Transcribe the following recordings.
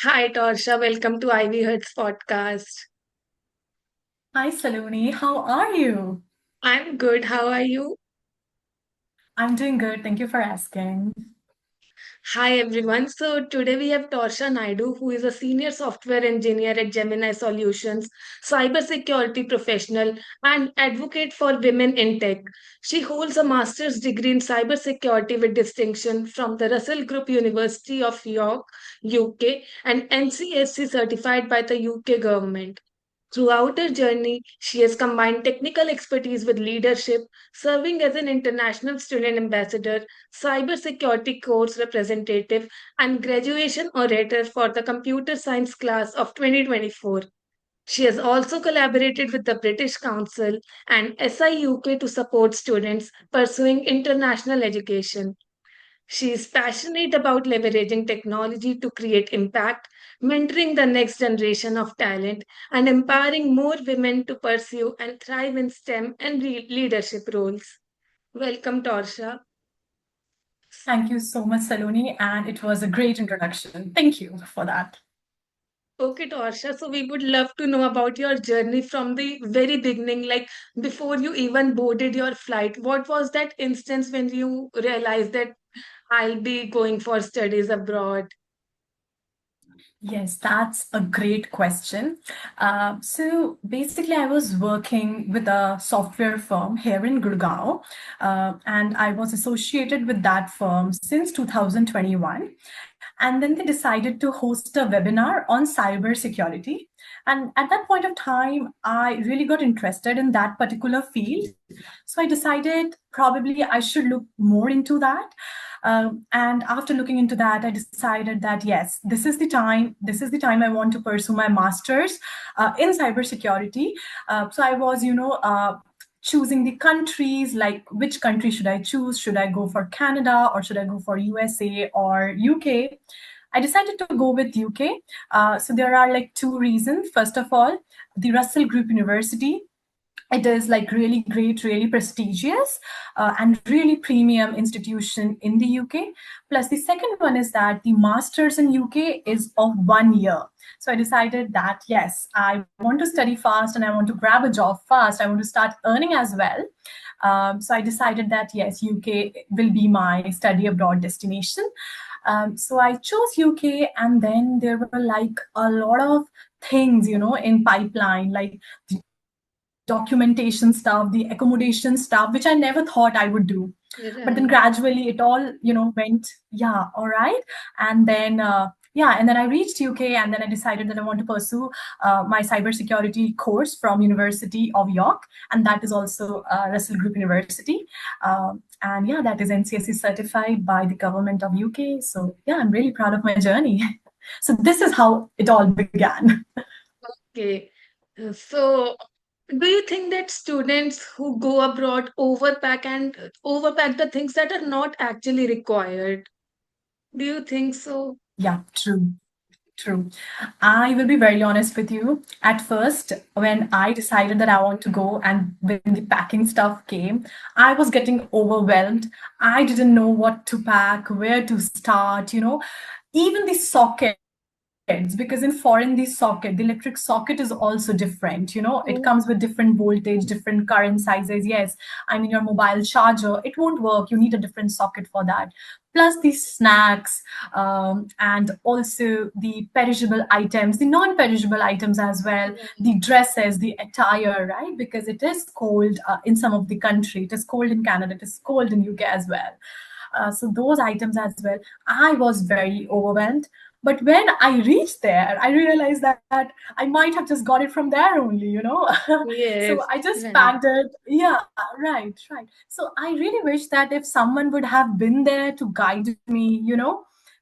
Hi, Torsha. Welcome to IVYHUTS podcast. Hi, Saloni. How are you? I'm good. How are you? I'm doing good. Thank you for asking. Hi, everyone. So, today we have Torsha Naidu, who is a senior software engineer at Gemini Solutions, cybersecurity professional, and advocate for women in tech. She holds a master's degree in cybersecurity with distinction from the Russell Group University of York, UK, and NCSC certified by the UK government. Throughout her journey, she has combined technical expertise with leadership, serving as an international student ambassador, cybersecurity course representative, and graduation orator for the computer science class of 2024. She has also collaborated with the British Council and SIUK to support students pursuing international education. She is passionate about leveraging technology to create impact, mentoring the next generation of talent, and empowering more women to pursue and thrive in STEM and leadership roles. Welcome, Torsha. Thank you so much, Saloni, and it was a great introduction. Thank you for that. Okay, Torsha, so we would love to know about your journey from the very beginning, like before you even boarded your flight. What was that instance when you realized that I'll be going for studies abroad? Yes, that's a great question. So basically, I was working with a software firm here in Gurgaon, and I was associated with that firm since 2021. And then they decided to host a webinar on cybersecurity. And at that point of time, I really got interested in that particular field. So I decided probably I should look more into that. And after looking into that, I decided that yes, this is the time. This is the time I want to pursue my master's in cybersecurity. So I was, choosing the countries, like which country should I choose? Should I go for Canada or should I go for USA or UK? I decided to go with UK. So there are like two reasons. First of all, the Russell Group University, it is like really great, really prestigious, and really premium institution in the UK. Plus the second one is that the masters in UK is of 1 year. So I decided that yes, I want to study fast and I want to grab a job fast. I want to start earning as well. So I decided that yes, UK will be my study abroad destination. So I chose UK, and then there were like a lot of things, in pipeline, like documentation stuff, the accommodation stuff, which I never thought I would do. But then Right. gradually it all, went, yeah, all right. And then, yeah, and then I reached UK, and then I decided that I want to pursue my cybersecurity course from University of York, and that is also Russell Group University. And yeah, that is NCSE certified by the government of UK. So yeah, I'm really proud of my journey. So this is how it all began. Okay. So, do you think that students who go abroad overpack the things that are not actually required? Do you think so? Yeah, true. True. I will be very honest with you. At first, when I decided that I want to go and when the packing stuff came, I was getting overwhelmed. I didn't know what to pack, where to start, even the sockets, because in foreign the electric socket is also different. It Oh, comes with different voltage, different current sizes. Yes, I mean, your mobile charger, it won't work. You need a different socket for that. Plus the snacks, and also the perishable items, the non-perishable items as well, the dresses, the attire, right? Because it is cold in some of the country, it is cold in Canada, it is cold in UK as well. So those items as well, I was very overwhelmed. But when I reached there, I realized that I might have just got it from there only, So yes, I just right. packed it. Yeah, right, right. So I really wish that if someone would have been there to guide me,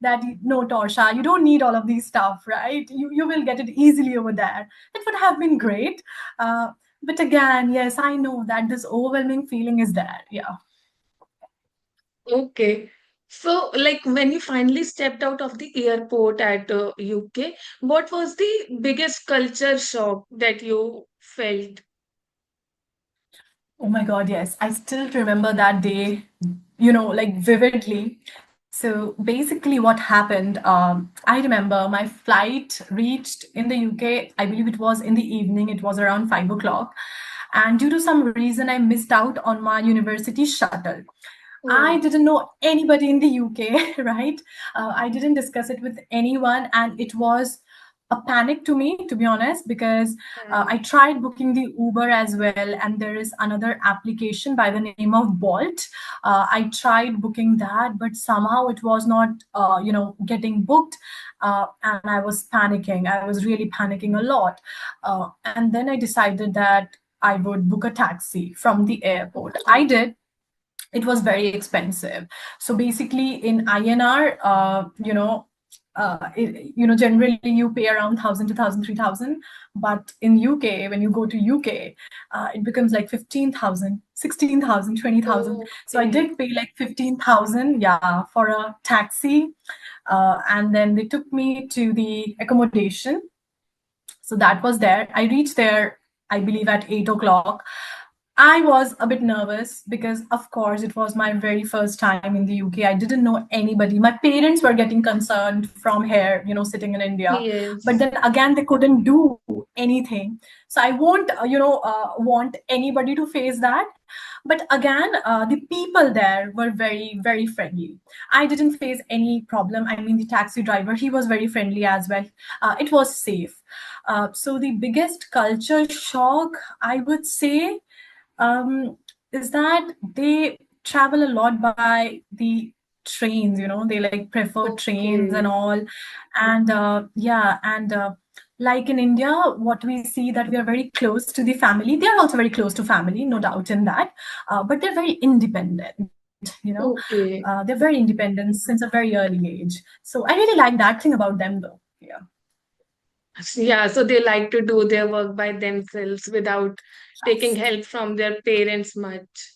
that no, Torsha, you don't need all of these stuff, right? You will get it easily over there. It would have been great. But again, yes, I know that this overwhelming feeling is there. Yeah. Okay. So, like when you finally stepped out of the airport at UK, what was the biggest culture shock that you felt? Oh my God, yes. I still remember that day, like vividly. So basically, what happened, I remember my flight reached in the UK, I believe it was in the evening, it was around 5 o'clock. And due to some reason, I missed out on my university shuttle. I Oh, didn't know anybody in the UK, right? I didn't discuss it with anyone, and it was a panic to me, to be honest, because yeah. I tried booking the Uber as well, and there is another application by the name of Bolt. I tried booking that, but somehow it was not, getting booked, and I was panicking. I was really panicking a lot, and then I decided that I would book a taxi from the airport. I Okay. did. It was very expensive. So basically, in INR, generally you pay around 1,000 to 3,000. But in UK, when you go to UK, it becomes like 15,000, 16,000, 20,000. So I Okay. did pay like 15,000, yeah, for a taxi. And then they took me to the accommodation. So that was there. I reached there, I believe, at 8 o'clock. I was a bit nervous because, of course, it was my very first time in the UK. I didn't know anybody. My parents were getting concerned from here, sitting in India. But Yes. then again, they couldn't do anything. So I won't, want anybody to face that. But again, the people there were very, very friendly. I didn't face any problem. I mean, the taxi driver, he was very friendly as well. It was safe. So the biggest culture shock, I would say, um, is that they travel a lot by the trains. They like prefer trains and Okay. all. And yeah, and like in India, what we see that we are very close to the family. They are also very close to family, no doubt in that. But they're very independent. Okay. They're very independent since a very early age. So I really like that thing about them, though. Yeah. Yeah, so they like to do their work by themselves without taking Yes. help from their parents much.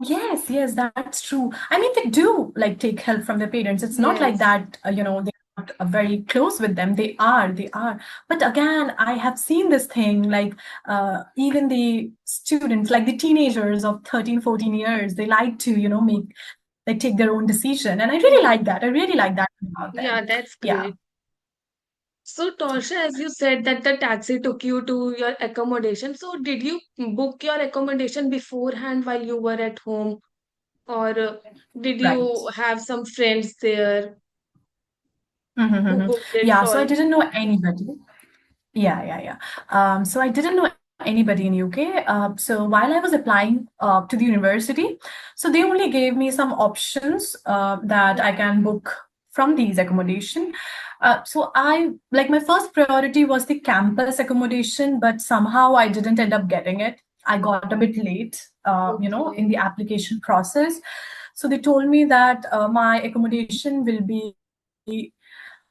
Yes, yes, that's true. I mean, they do like take help from their parents. It's not like Yes. that, they're not very close with them. They are. But again, I have seen this thing like even the students, like the teenagers of 13, 14 years, they like to, take their own decision. And I really like Hmm. that. I really like that about them. Yeah, that's Yeah. great. So, Torsha, as you said that the taxi took you to your accommodation, so did you book your accommodation beforehand while you were at home, or did Right. you have some friends there who Mm-hmm. booked it Yeah, so I for? didn't know anybody. Yeah, yeah, yeah. So I didn't know anybody in UK. So while I was applying to the university, so they only gave me some options that I can book from these accommodation. So I like my first priority was the campus accommodation, but somehow I didn't end up getting it. I got a bit late, in Okay, the application process. So they told me that my accommodation will be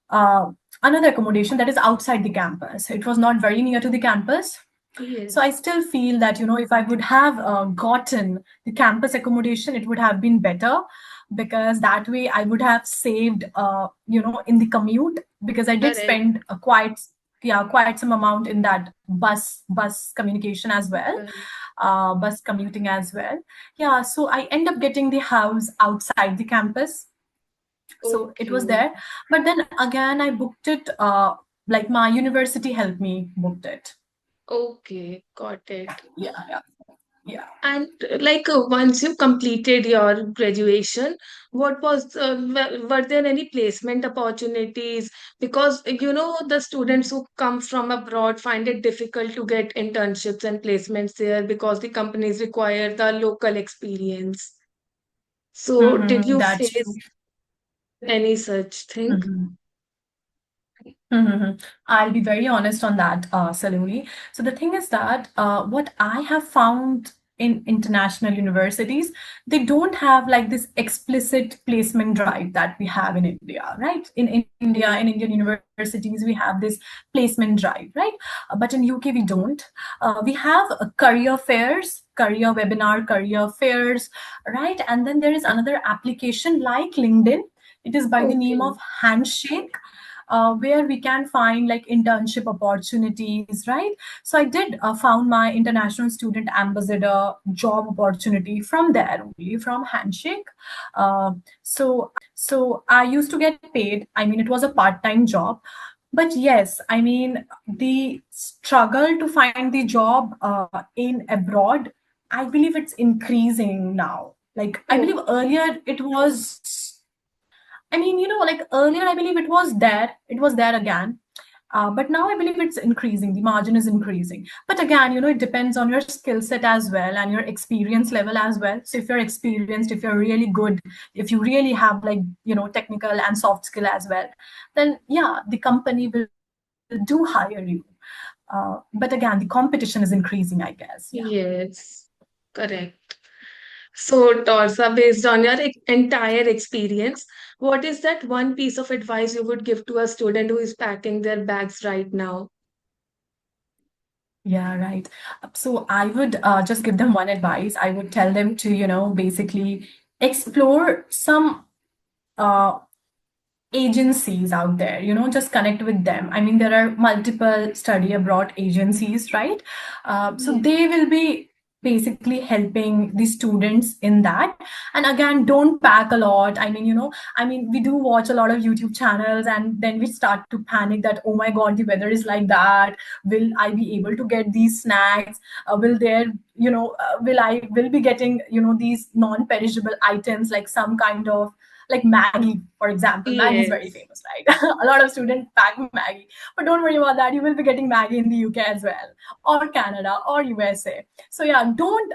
uh, another accommodation that is outside the campus. It was not very near to the campus. So I yes, still feel that, if I would have gotten the campus accommodation, it would have been better, because that way I would have saved, in the commute, because I did correct, spend quite some amount in that bus communication as well, correct. bus commuting as well. Yeah, so I end up getting the house outside the campus, so it was Okay, there. But then again, I booked it, like my university helped me booked it. okay, got it. Yeah, yeah, yeah. And once you completed your graduation, what was were there any placement opportunities? Because the students who come from abroad find it difficult to get internships and placements there because the companies require the local experience. So did Mm-hmm, you that's true. face any such thing? Mm-hmm. Mhm. I'll be very honest on that, Saloni. So the thing is that what I have found in international universities, they don't have like this explicit placement drive that we have in India, right? In India, Okay, in Indian universities, we have this placement drive, right? But in UK, we don't. We have career fairs, career webinar, career fairs, right? And then there is another application like LinkedIn. It is by the name okay, of Handshake. where we can find like internship opportunities, right? So I did found my international student ambassador job opportunity from there only, from Handshake. So I used to get paid. I mean, it was a part-time job, but yes, I mean, the struggle to find the job in abroad, I believe it's increasing now. Like, I Oh, believe earlier it was, I mean, like earlier, I believe it was there again. But now I believe it's increasing, the margin is increasing. But again, it depends on your skill set as well and your experience level as well. So if you're experienced, if you're really good, if you really have like, technical and soft skill as well, then yeah, the company will do hire you. But again, the competition is increasing, I guess. Yeah. yes, correct. So, Torsa, based on your entire experience, what is that one piece of advice you would give to a student who is packing their bags right now? Yeah, right. So I would just give them one advice. I would tell them to, basically explore some uh, agencies out there, just connect with them. I mean, there are multiple study abroad agencies, right? So Yeah. they will be basically helping the students in that. And again, don't pack a lot. I mean, we do watch a lot of YouTube channels, and then we start to panic that, oh my god, the weather is like that, will I be able to get these snacks? Will be getting, these non-perishable items, like some kind of, like Maggie, for example. Maggie is very Yes. famous, right? A lot of students pack Maggie, but don't worry about that. You will be getting Maggie in the UK as well, or Canada, or USA. So yeah, don't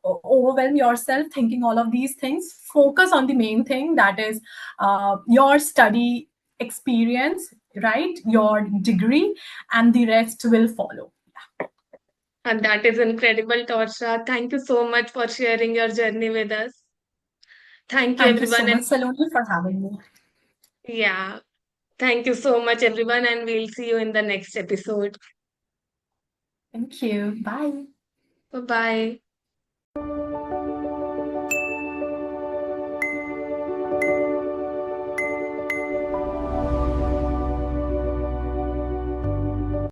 overwhelm yourself thinking all of these things. Focus on the main thing, that is your study experience, right? Your degree, and the rest will follow. And that is incredible, Torsha. Thank you so much for sharing your journey with us. Thank you, Thank you so everyone. much, And Saloni, for having me. yeah, thank you so much, everyone. And we'll see you in the next episode. Thank you. Bye. Bye bye.